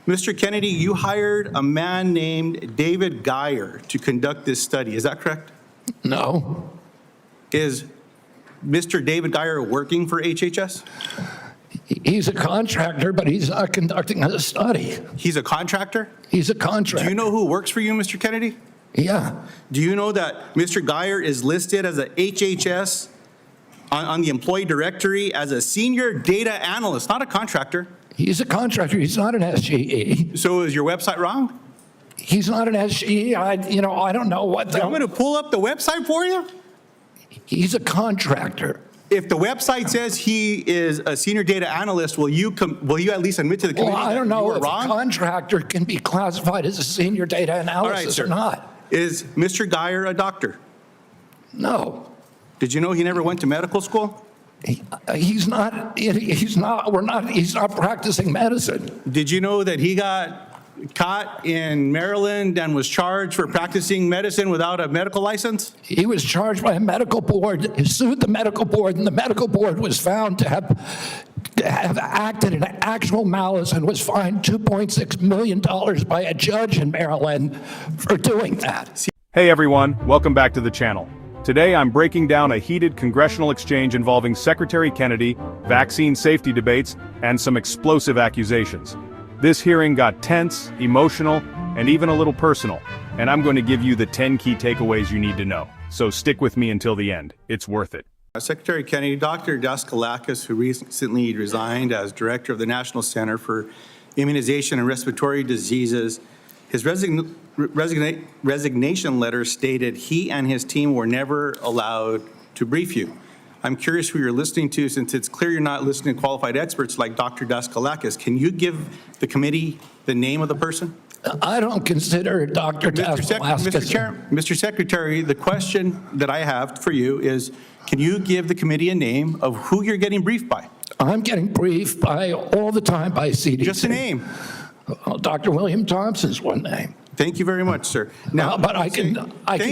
Mr. Kennedy, you hired a man named David Geyer to conduct this study. Is that correct? No. Is Mr. David Geyer working for HHS? He's a contractor, but he's not conducting a study. He's a contractor? He's a contractor. Do you know who works for you, Mr. Kennedy? Yeah. Do you know that Mr. Geyer is listed as a HHS on the employee directory as a senior data analyst, not a contractor? He's a contractor. He's not an SGE. So is your website wrong? He's not an SGE. I don't know what I'm going to pull up the website for you. He's a contractor. If the website says he is a senior data analyst, will you at least admit to the committee Well, I don't that you know were if wrong? a contractor can be classified as a senior data analyst or not. Is Mr. Geyer a doctor? No. Did you know he never went to medical school? He's not practicing medicine. Did you know that he got caught in Maryland and was charged for practicing medicine without a medical license? He was charged by a medical board. He sued the medical board, and the medical board was found to have acted in actual malice and was fined $2.6 million by a judge in Maryland for doing that. Hey everyone, welcome back to the channel. Today I'm breaking down a heated congressional exchange involving Secretary Kennedy, vaccine safety debates, and some explosive accusations. This hearing got tense, emotional, and even a little personal, and I'm going to give you the 10 key takeaways you need to know. So stick with me until the end. It's worth it. Secretary Kennedy, Dr. Dascalakis, who recently resigned as director of the National Center for Immunization and Respiratory Diseases, his resignation letter stated he and his team were never allowed to brief you. I'm curious who you're listening to, since it's clear you're not listening to qualified experts like Dr. Dascalakis. Can you give the committee the name of the person? I don't consider Dr. Dascalakis. Mr. Secretary, the question that I have for you is, can you give the committee a name of who you're getting briefed by? I'm getting briefed all the time by CDC. Just a name. Dr. William Thompson's one name. Thank you very much, sir. Now, but I can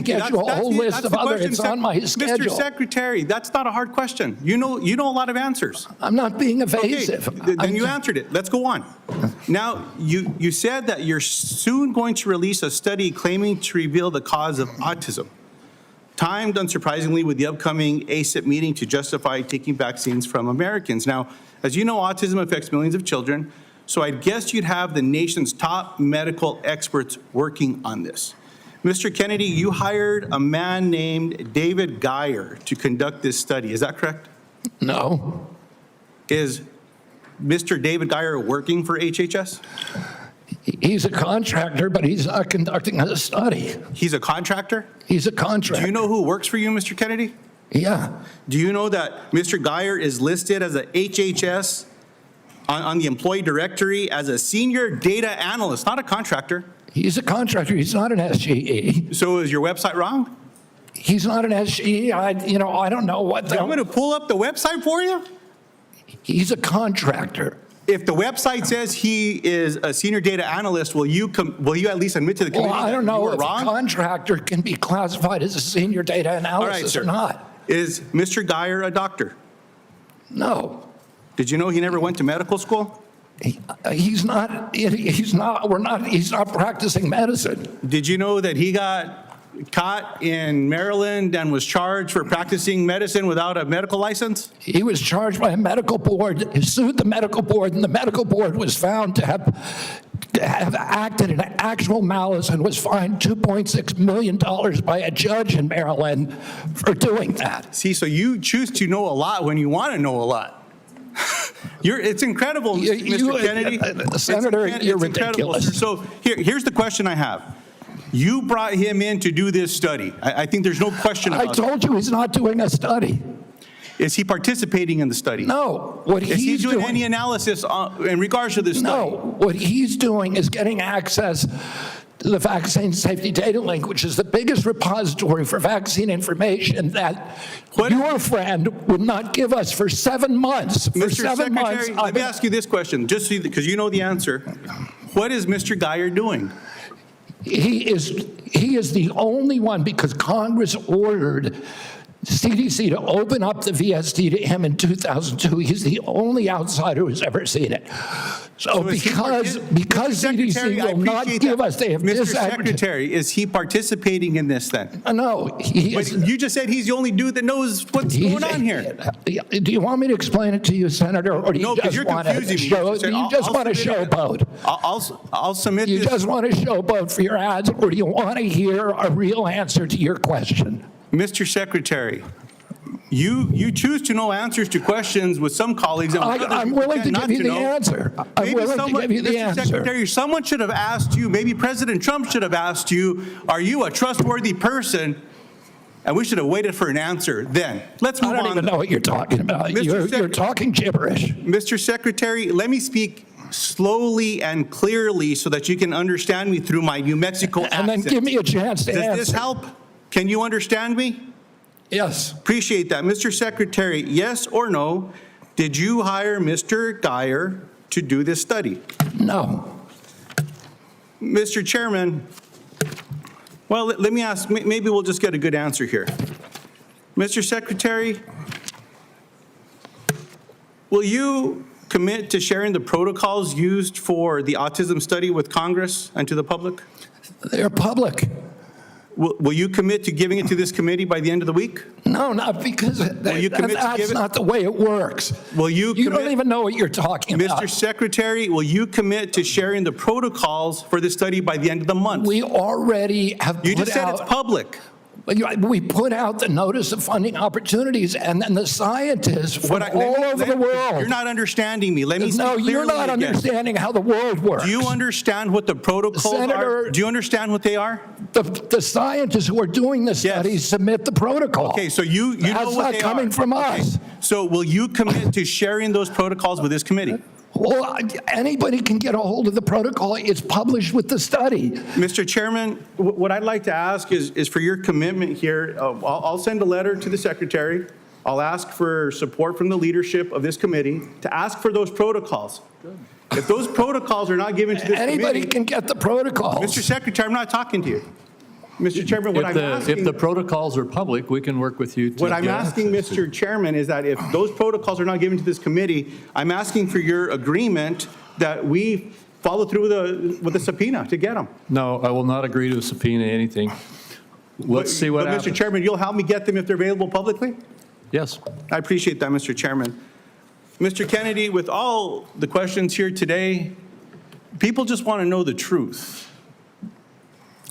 get you a whole list of others. It's on my schedule. Mr. Secretary, that's not a hard question. You know a lot of answers. I'm not being evasive. Okay, then you answered it. Let's go on. Now, you said that you're soon going to release a study claiming to reveal the cause of autism, timed unsurprisingly with the upcoming ACIP meeting to justify taking vaccines from Americans. Now, as you know, autism affects millions of children. So I guess you'd have the nation's top medical experts working on this. Mr. Kennedy, you hired a man named David Geyer to conduct this study. Is that correct? No. Is Mr. David Geyer working for HHS? He's a contractor, but he's not conducting a study. He's a contractor? He's a contractor. Do you know who works for you, Mr. Kennedy? Yeah. Do you know that Mr. Geyer is listed as a HHS on the employee directory as a senior data analyst, not a contractor? He's a contractor. He's not an SGE. So is your website wrong? He's not an SGE. I don't know what. I'm going to pull up the website for you. He's a contractor. If the website says he is a senior data analyst, will you at least admit to the committee Well, I don't that you know were if wrong? a contractor can be classified as a senior data analyst or not. Is Mr. Geyer a doctor? No. Did you know he never went to medical school? He's not practicing medicine. Did you know that he got caught in Maryland and was charged for practicing medicine without a medical license? He was charged by a medical board. He sued the medical board, and the medical board was found to have acted in actual malice and was fined $2.6 million by a judge in Maryland for doing that. See, so you choose to know a lot when you want to know a lot. It's incredible, Mr. Kennedy. Senator, you're ridiculous. So here's the question I have. You brought him in to do this study. I think there's no question about it. I told you he's not doing a study. Is he participating in the study? No. Is he doing any analysis in regards to this study? No. What he's doing is getting access to the Vaccine Safety Data Link, which is the biggest repository for vaccine information that your friend would not give us for 7 months. For Mr. 7 months. Secretary, let me ask you this question, just because you know the answer. What is Mr. Geyer doing? He is the only one, because Congress ordered CDC to open up the VSD to him in 2002. He's the only outsider who's ever seen it. So is he because Secretary, CDC I will not appreciate give that. us, they have Mr. disaggregated. Secretary, is he participating in this then? No, he But is. you just said he's the only dude that knows what's going on here. Do you want me to explain it to you, Senator, or do you No, because just you're want to confusing me. show? Mr. Do you I'll just want to submit it. showboat? I'll submit You this. just want to showboat for your ads, or do you want to hear a real answer to your question? Mr. Secretary, you choose to know answers to questions with some colleagues. And with others I'm you willing to pretend not give you the know. answer. I'm Maybe willing to give you the Mr. answer. Secretary, someone should have asked you, maybe President Trump should have asked you, are you a trustworthy person? And we should have waited for an answer then. Let's move I on. don't even know what you're talking about. Mr. You're talking gibberish. Mr. Secretary, let me speak slowly and clearly so that you can understand me through my New Mexico accent. And then give me a chance to Does answer. this help? Can you understand me? Yes. Appreciate that. Mr. Secretary, yes or no, did you hire Mr. Geyer to do this study? No. Mr. Chairman, well, let me ask, maybe we'll just get a good answer here. Mr. Secretary, will you commit to sharing the protocols used for the autism study with Congress and to the public? They're public. Will you commit to giving it to this committee by the end of the week? No, not because you commit to that's give it- not the way it works. Will you You don't commit- even know what you're talking Mr. about. Secretary, will you commit to sharing the protocols for this study by the end of the month? We already have You put just said out. it's public. We put out the notice of funding opportunities, and then the scientists from Let all me- over the world. You're not understanding me. Let me No, speak you're clearly not again. understanding how the world works. Do you understand what the protocols are? Senator- Do you understand what they are? The scientists who are doing the studies submit the protocol. Okay, so you know That's what not they coming are. from Okay, us. So will you commit to sharing those protocols with this committee? Well, anybody can get a hold of the protocol. It's published with the study. Mr. Chairman, what I'd like to ask is for your commitment here. I'll send a letter to the Secretary. I'll ask for support from the leadership of this committee to ask for those protocols. If those protocols are not given to this Anybody committee, can get the protocols. Mr. Secretary, I'm not talking to you. Mr. Chairman, what I'm If asking, the protocols are public, we can work with you to what I'm get asking, access to- Mr. Chairman, is that if those protocols are not given to this committee, I'm asking for your agreement that we follow through with the subpoena to get them. No, I will not agree to subpoena anything. Let's see what But happens. Mr. Chairman, you'll help me get them if they're available publicly? Yes. I appreciate that, Mr. Chairman. Mr. Kennedy, with all the questions here today, people just want to know the truth.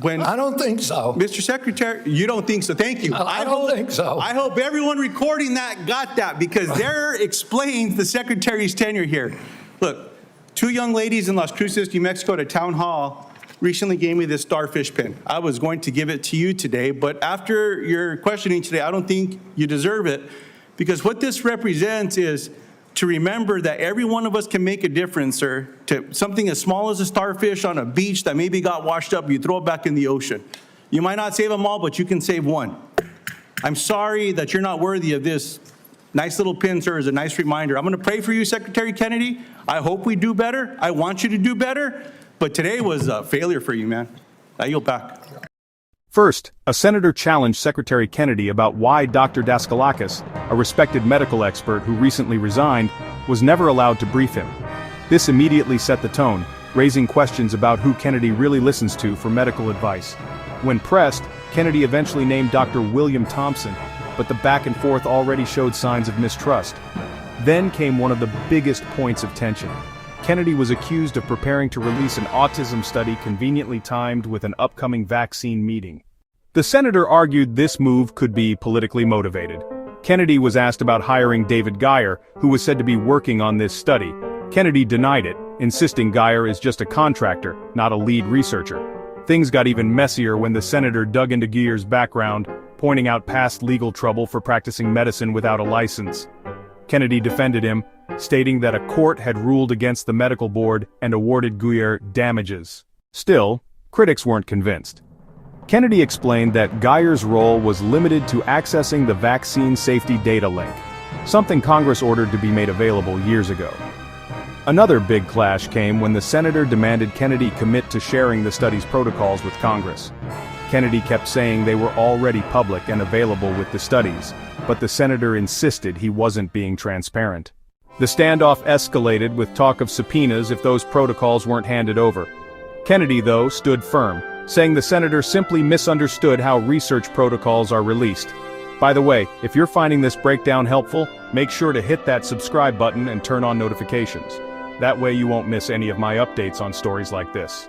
When, I don't think so. Mr. Secretary, you don't think so? Thank you. I don't think so. I hope everyone recording that got that because there explains the Secretary's tenure here. Look, two young ladies in Las Cruces, New Mexico at a town hall recently gave me this starfish pin. I was going to give it to you today, but after your questioning today, I don't think you deserve it because what this represents is to remember that every one of us can make a difference, sir, to something as small as a starfish on a beach that maybe got washed up, you throw it back in the ocean. You might not save them all, but you can save one. I'm sorry that you're not worthy of this. Nice little pin, sir, is a nice reminder. I'm going to pray for you, Secretary Kennedy. I hope we do better. I want you to do better. But today was a failure for you, man. I yield back. First, a senator challenged Secretary Kennedy about why Dr. Dascalakis, a respected medical expert who recently resigned, was never allowed to brief him. This immediately set the tone, raising questions about who Kennedy really listens to for medical advice. When pressed, Kennedy eventually named Dr. William Thompson, but the back and forth already showed signs of mistrust. Then came one of the biggest points of tension. Kennedy was accused of preparing to release an autism study conveniently timed with an upcoming vaccine meeting. The senator argued this move could be politically motivated. Kennedy was asked about hiring David Geyer, who was said to be working on this study. Kennedy denied it, insisting Geyer is just a contractor, not a lead researcher. Things got even messier when the senator dug into Geyer's background, pointing out past legal trouble for practicing medicine without a license. Kennedy defended him, stating that a court had ruled against the medical board and awarded Geyer damages. Still, critics weren't convinced. Kennedy explained that Geyer's role was limited to accessing the vaccine safety data link, something Congress ordered to be made available years ago. Another big clash came when the senator demanded Kennedy commit to sharing the study's protocols with Congress. Kennedy kept saying they were already public and available with the studies, but the senator insisted he wasn't being transparent. The standoff escalated with talk of subpoenas if those protocols weren't handed over. Kennedy, though, stood firm, saying the senator simply misunderstood how research protocols are released. By the way, if you're finding this breakdown helpful, make sure to hit that subscribe button and turn on notifications. That way you won't miss any of my updates on stories like this.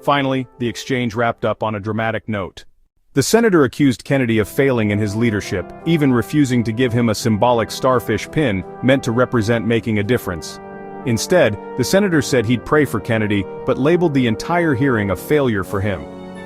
Finally, the exchange wrapped up on a dramatic note. The senator accused Kennedy of failing in his leadership, even refusing to give him a symbolic starfish pin meant to represent making a difference. Instead, the senator said he'd pray for Kennedy, but labeled the entire hearing a failure for him.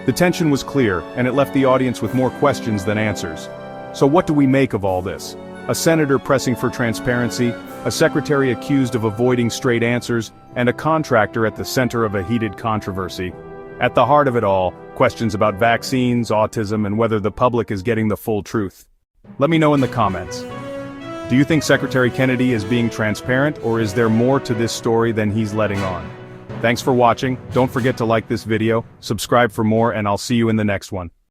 The tension was clear, and it left the audience with more questions than answers. So what do we make of all this? A senator pressing for transparency, a secretary accused of avoiding straight answers, and a contractor at the center of a heated controversy. At the heart of it all, questions about vaccines, autism, and whether the public is getting the full truth. Let me know in the comments. Do you think Secretary Kennedy is being transparent, or is there more to this story than he's letting on? Thanks for watching. Don't forget to like this video, subscribe for more, and I'll see you in the next one.